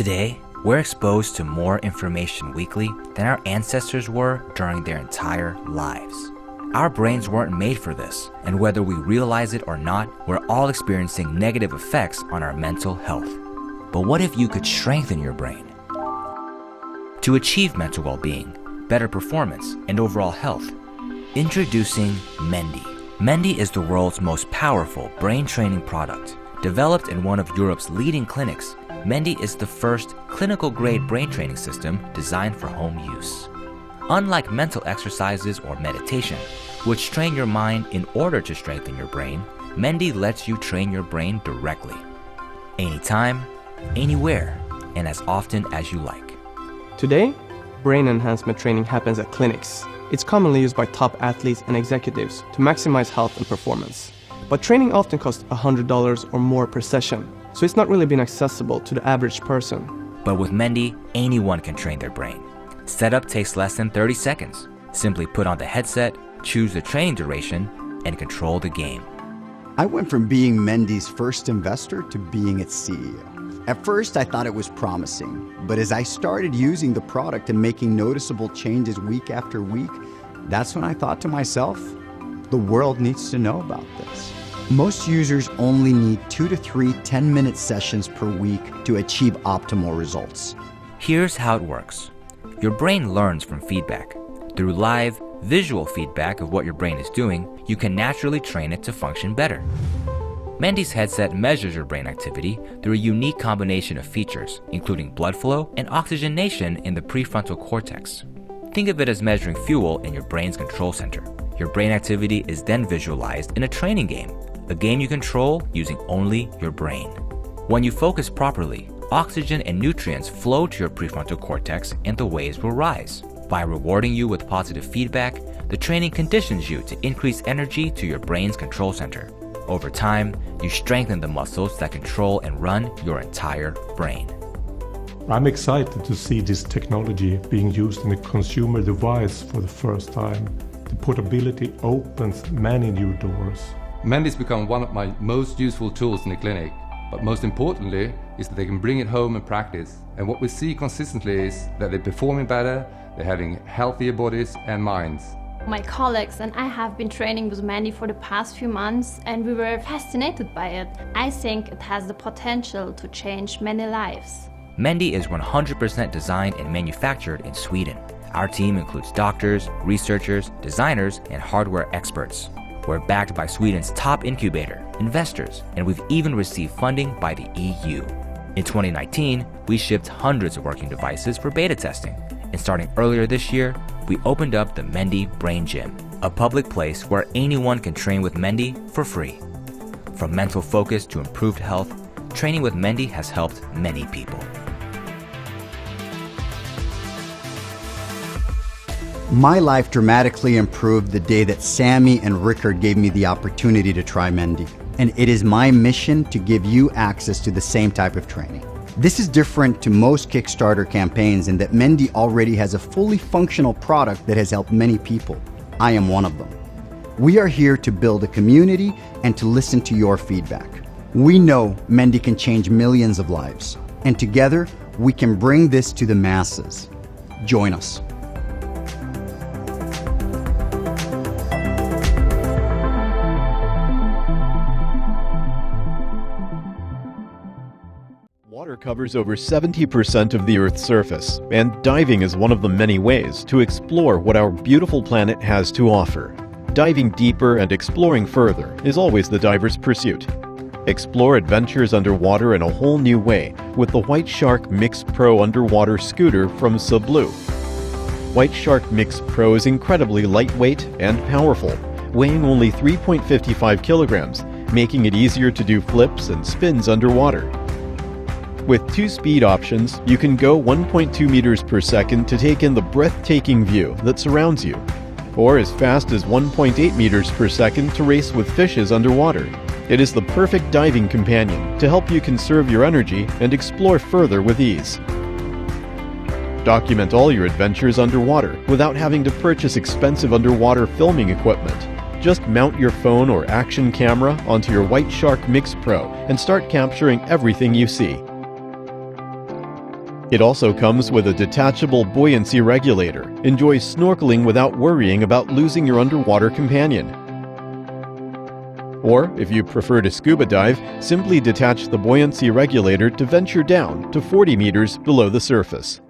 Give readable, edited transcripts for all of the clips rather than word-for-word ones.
Today, we're exposed to more information weekly than our ancestors were during their entire lives. Our brains weren't made for this, and whether we realize it or not, we're all experiencing negative effects on our mental health. But what if you could strengthen your brain? To achieve mental well-being, better performance, and overall health, introducing Mendi. Mendi is the world's most powerful brain training product. Developed in one of Europe's leading clinics, Mendi is the first clinical-grade brain training system designed for home use. Unlike mental exercises or meditation, which train your mind in order to strengthen your brain, Mendi lets you train your brain directly. Anytime, anywhere, and as often as you like. Today, brain enhancement training happens at clinics. It's commonly used by top athletes and executives to maximize health and performance. But training often costs $100 or more per session, so it's not really been accessible to the average person. But with Mendi, anyone can train their brain. Setup takes less than 30 seconds. Simply put on the headset, choose the training duration, and control the game. I went from being Mendi's first investor to being its CEO. At first, I thought it was promising, but as I started using the product and making noticeable changes week after week, that's when I thought to myself, the world needs to know about this. Most users only need 2 to 3 10-minute sessions per week to achieve optimal results. Here's how it works. Your brain learns from feedback. Through live, visual feedback of what your brain is doing, you can naturally train it to function better. Mendi's headset measures your brain activity through a unique combination of features, including blood flow and oxygenation in the prefrontal cortex. Think of it as measuring fuel in your brain's control center. Your brain activity is then visualized in a training game, a game you control using only your brain. When you focus properly, oxygen and nutrients flow to your prefrontal cortex and the waves will rise. By rewarding you with positive feedback, the training conditions you to increase energy to your brain's control center. Over time, you strengthen the muscles that control and run your entire brain. I'm excited to see this technology being used in a consumer device for the first time. The portability opens many new doors. Mendi's become one of my most useful tools in the clinic, but most importantly is that they can bring it home and practice. And what we see consistently is that they're performing better, they're having healthier bodies and minds. My colleagues and I have been training with Mendi for the past few months and we were fascinated by it. I think it has the potential to change many lives. Mendi is 100% designed and manufactured in Sweden. Our team includes doctors, researchers, designers, and hardware experts. We're backed by Sweden's top incubator, investors, and we've even received funding by the EU. In 2019, we shipped hundreds of working devices for beta testing. And starting earlier this year, we opened up the Mendi Brain Gym, a public place where anyone can train with Mendi for free. From mental focus to improved health, training with Mendi has helped many people. My life dramatically improved the day that Sammy and Rickard gave me the opportunity to try Mendi. And it is my mission to give you access to the same type of training. This is different to most Kickstarter campaigns in that Mendi already has a fully functional product that has helped many people. I am one of them. We are here to build a community and to listen to your feedback. We know Mendi can change millions of lives, and together we can bring this to the masses. Join us. Water covers over 70% of the Earth's surface, and diving is one of the many ways to explore what our beautiful planet has to offer. Diving deeper and exploring further is always the diver's pursuit. Explore adventures underwater in a whole new way with the White Shark Mix Pro underwater scooter from Sublue. White Shark Mix Pro is incredibly lightweight and powerful, weighing only 3.55 kilograms, making it easier to do flips and spins underwater. With 2 speed options, you can go 1.2 meters per second to take in the breathtaking view that surrounds you, or as fast as 1.8 meters per second to race with fishes underwater. It is the perfect diving companion to help you conserve your energy and explore further with ease. Document all your adventures underwater without having to purchase expensive underwater filming equipment. Just mount your phone or action camera onto your White Shark Mix Pro and start capturing everything you see. It also comes with a detachable buoyancy regulator. Enjoy snorkeling without worrying about losing your underwater companion. Or, if you prefer to scuba dive, simply detach the buoyancy regulator to venture down to 40 meters below the surface.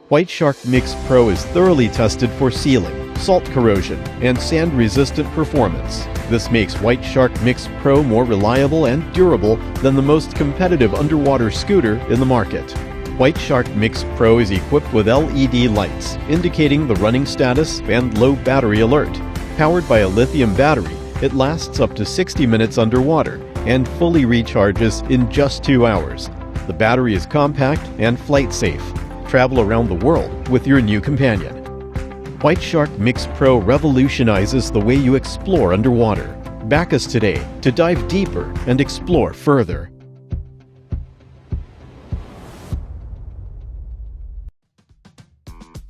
White Shark Mix Pro is thoroughly tested for sealing, salt corrosion, and sand-resistant performance. This makes White Shark Mix Pro more reliable and durable than the most competitive underwater scooter in the market. White Shark Mix Pro is equipped with LED lights, indicating the running status and low battery alert. Powered by a lithium battery, it lasts up to 60 minutes underwater and fully recharges in just 2 hours. The battery is compact and flight safe. Travel around the world with your new companion. White Shark Mix Pro revolutionizes the way you explore underwater. Back us today to dive deeper and explore further.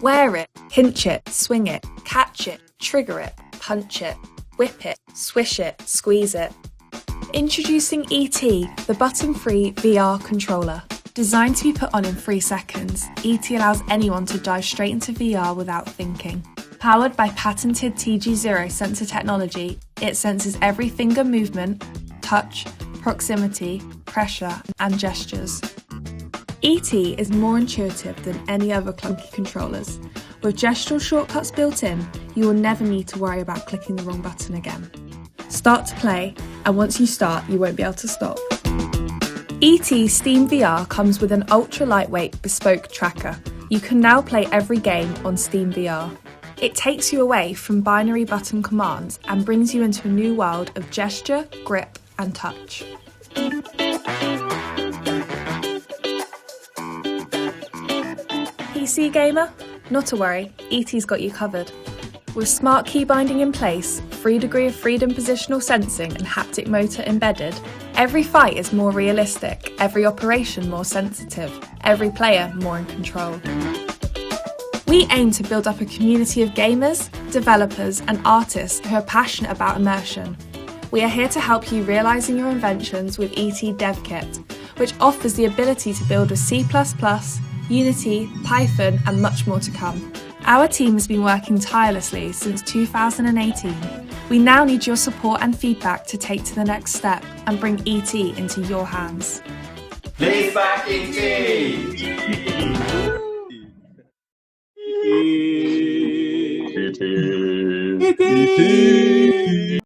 Wear it, hinch it, swing it, catch it, trigger it, punch it, whip it, swish it, squeeze it. Introducing ET, the button-free VR controller. Designed to be put on in 3 seconds, ET allows anyone to dive straight into VR without thinking. Powered by patented TG0 sensor technology, it senses every finger movement, touch, proximity, pressure, and gestures. ET is more intuitive than any other clunky controllers. With gestural shortcuts built in, you will never need to worry about clicking the wrong button again. Start to play, and once you start, you won't be able to stop. ET Steam VR comes with an ultra-lightweight bespoke tracker. You can now play every game on Steam VR. It takes you away from binary button commands and brings you into a new world of gesture, grip, and touch. PC gamer? Not to worry, ET's got you covered. With smart key binding in place, 3 degree of freedom positional sensing and haptic motor embedded, every fight is more realistic, every operation more sensitive, every player more in control. We aim to build up a community of gamers, developers and artists who are passionate about immersion. We are here to help you realising your inventions with ET Dev Kit, which offers the ability to build with C++, Unity, Python and much more to come. Our team has been working tirelessly since 2018. We now need your support and feedback to take to the next step and bring ET into your hands. Please back ET!